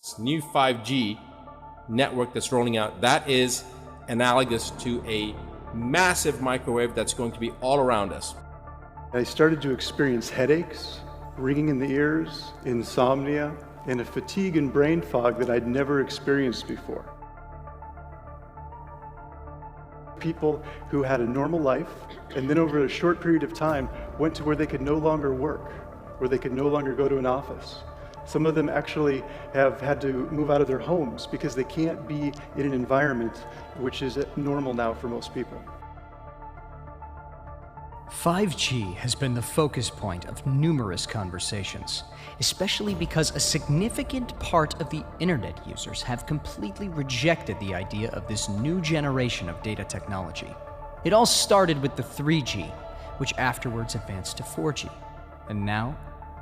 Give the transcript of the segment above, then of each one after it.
This new 5G network that's rolling out, that is analogous to a massive microwave that's going to be all around us. I started to experience headaches, ringing in the ears, insomnia, and a fatigue and brain fog that I'd never experienced before. People who had a normal life and then over a short period of time went to where they could no longer work, where they could no longer go to an office. Some of them actually have had to move out of their homes because they can't be in an environment which is normal now for most people. 5G has been the focus point of numerous conversations, especially because a significant part of the internet users have completely rejected the idea of this new generation of data technology. It all started with the 3G, which afterwards advanced to 4G, and now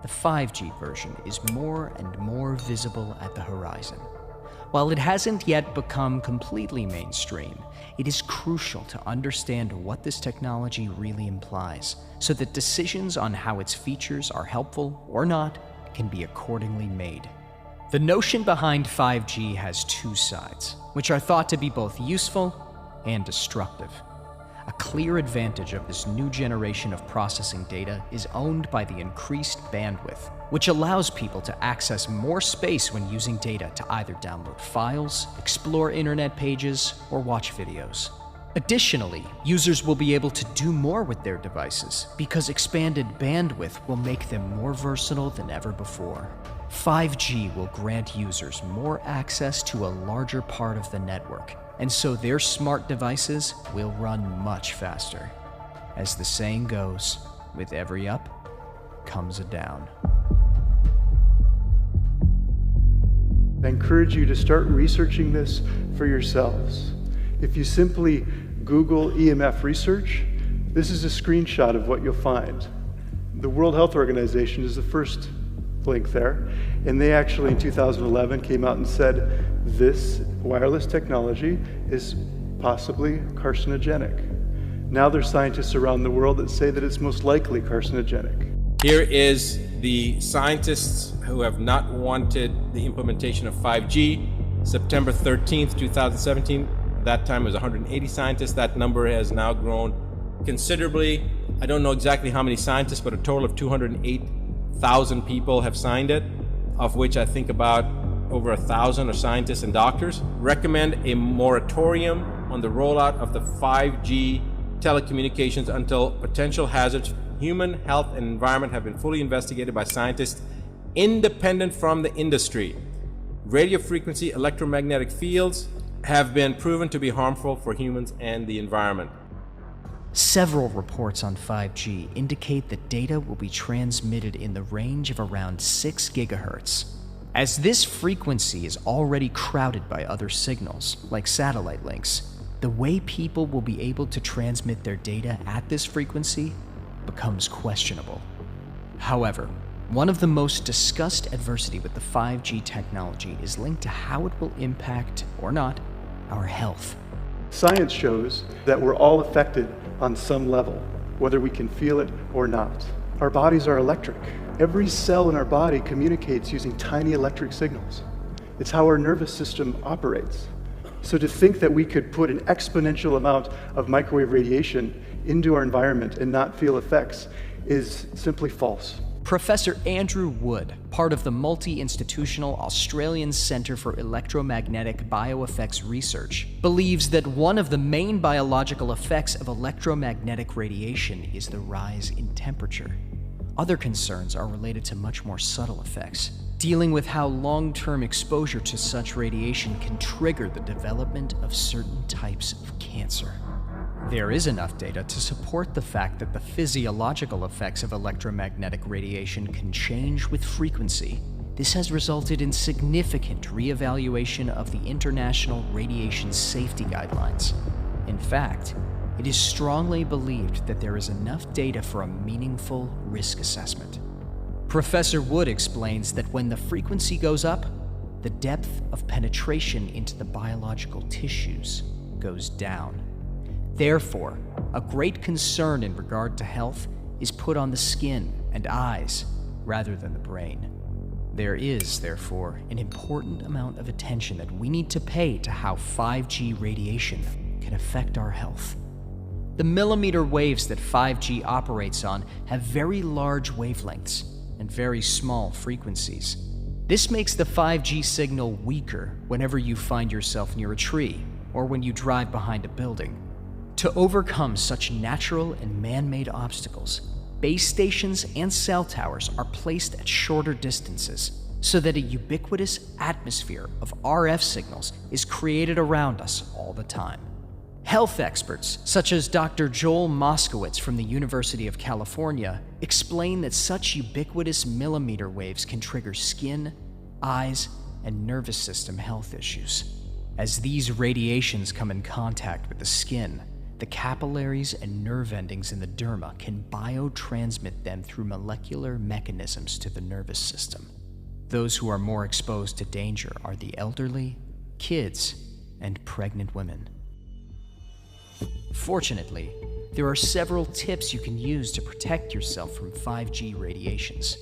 the 5G version is more and more visible at the horizon. While it hasn't yet become completely mainstream, it is crucial to understand what this technology really implies, so that decisions on how its features are helpful or not can be accordingly made. The notion behind 5G has two sides, which are thought to be both useful and destructive. A clear advantage of this new generation of processing data is owned by the increased bandwidth, which allows people to access more space when using data to either download files, explore internet pages, or watch videos. Additionally, users will be able to do more with their devices because expanded bandwidth will make them more versatile than ever before. 5G will grant users more access to a larger part of the network, and so their smart devices will run much faster. As the saying goes, with every up comes a down. I encourage you to start researching this for yourselves. If you simply Google EMF research, this is a screenshot of what you'll find. The World Health Organization is the first link there, and they actually in 2011 came out and said this wireless technology is possibly carcinogenic. Now there's scientists around the world that say that it's most likely carcinogenic. Here is the scientists who have not wanted the implementation of 5G. September 13th, 2017, that time it was 180 scientists. That number has now grown considerably. I don't know exactly how many scientists, but a total of 208,000 people have signed it, of which I think about over 1,000 are scientists and doctors. Recommend a moratorium on the rollout of the 5G telecommunications until potential hazards, human health and environment have been fully investigated by scientists independent from the industry. Radio frequency electromagnetic fields have been proven to be harmful for humans and the environment. Several reports on 5G indicate that data will be transmitted in the range of around 6 gigahertz. As this frequency is already crowded by other signals, like satellite links, the way people will be able to transmit their data at this frequency becomes questionable. However, one of the most discussed adversity with the 5G technology is linked to how it will impact, or not, our health. Science shows that we're all affected on some level, whether we can feel it or not. Our bodies are electric. Every cell in our body communicates using tiny electric signals. It's how our nervous system operates. So to think that we could put an exponential amount of microwave radiation into our environment and not feel effects is simply false. Professor Andrew Wood, part of the multi-institutional Australian Centre for Electromagnetic Bioeffects Research, believes that one of the main biological effects of electromagnetic radiation is the rise in temperature. Other concerns are related to much more subtle effects, dealing with how long-term exposure to such radiation can trigger the development of certain types of cancer. There is enough data to support the fact that the physiological effects of electromagnetic radiation can change with frequency. This has resulted in significant re-evaluation of the International Radiation Safety Guidelines. In fact, it is strongly believed that there is enough data for a meaningful risk assessment. Professor Wood explains that when the frequency goes up, the depth of penetration into the biological tissues goes down. Therefore, a great concern in regard to health is put on the skin and eyes rather than the brain. There is, therefore, an important amount of attention that we need to pay to how 5G radiation can affect our health. The millimeter waves that 5G operates on have very large wavelengths and very small frequencies. This makes the 5G signal weaker whenever you find yourself near a tree or when you drive behind a building. To overcome such natural and man-made obstacles, base stations and cell towers are placed at shorter distances so that a ubiquitous atmosphere of RF signals is created around us all the time. Health experts, such as Dr. Joel Moskowitz from the University of California, explain that such ubiquitous millimeter waves can trigger skin, eyes, and nervous system health issues. As these radiations come in contact with the skin, the capillaries and nerve endings in the derma can biotransmit them through molecular mechanisms to the nervous system. Those who are more exposed to danger are the elderly, kids, and pregnant women. Fortunately, there are several tips you can use to protect yourself from 5G radiations.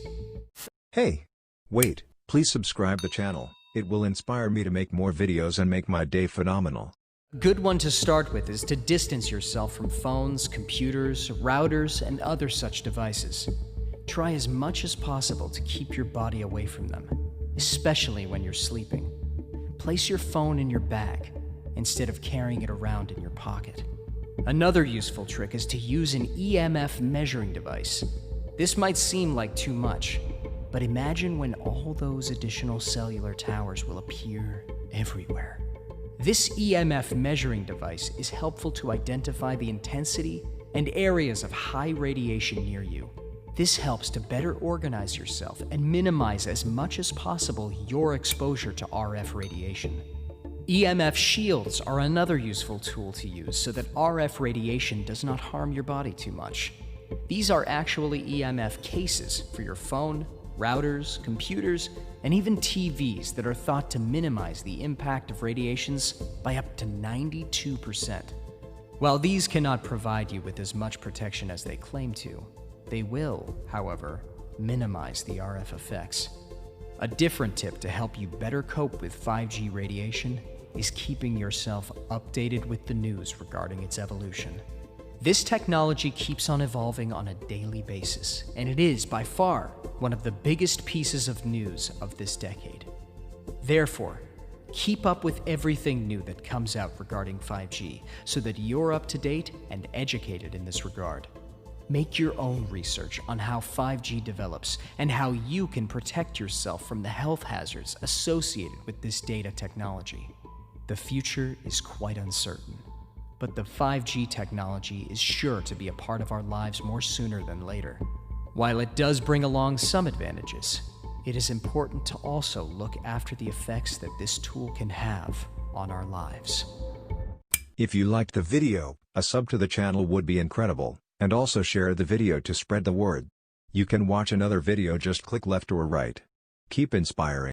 Hey, wait, please subscribe the channel. It will inspire me to make more videos and make my day phenomenal. Good one to start with is to distance yourself from phones, computers, routers, and other such devices. Try as much as possible to keep your body away from them, especially when you're sleeping. Place your phone in your bag instead of carrying it around in your pocket. Another useful trick is to use an EMF measuring device. This might seem like too much, but imagine when all those additional cellular towers will appear everywhere. This EMF measuring device is helpful to identify the intensity and areas of high radiation near you. This helps to better organize yourself and minimize as much as possible your exposure to RF radiation. EMF shields are another useful tool to use so that RF radiation does not harm your body too much. These are actually EMF cases for your phone, routers, computers, and even TVs that are thought to minimize the impact of radiations by up to 92%. While these cannot provide you with as much protection as they claim to, they will, however, minimize the RF effects. A different tip to help you better cope with 5G radiation is keeping yourself updated with the news regarding its evolution. This technology keeps on evolving on a daily basis, and it is, by far, one of the biggest pieces of news of this decade. Therefore, keep up with everything new that comes out regarding 5G so that you're up to date and educated in this regard. Make your own research on how 5G develops and how you can protect yourself from the health hazards associated with this data technology. The future is quite uncertain, but the 5G technology is sure to be a part of our lives more sooner than later. While it does bring along some advantages, it is important to also look after the effects that this tool can have on our lives. If you liked the video, a sub to the channel would be incredible, and also share the video to spread the word. You can watch another video, just click left or right. Keep inspiring.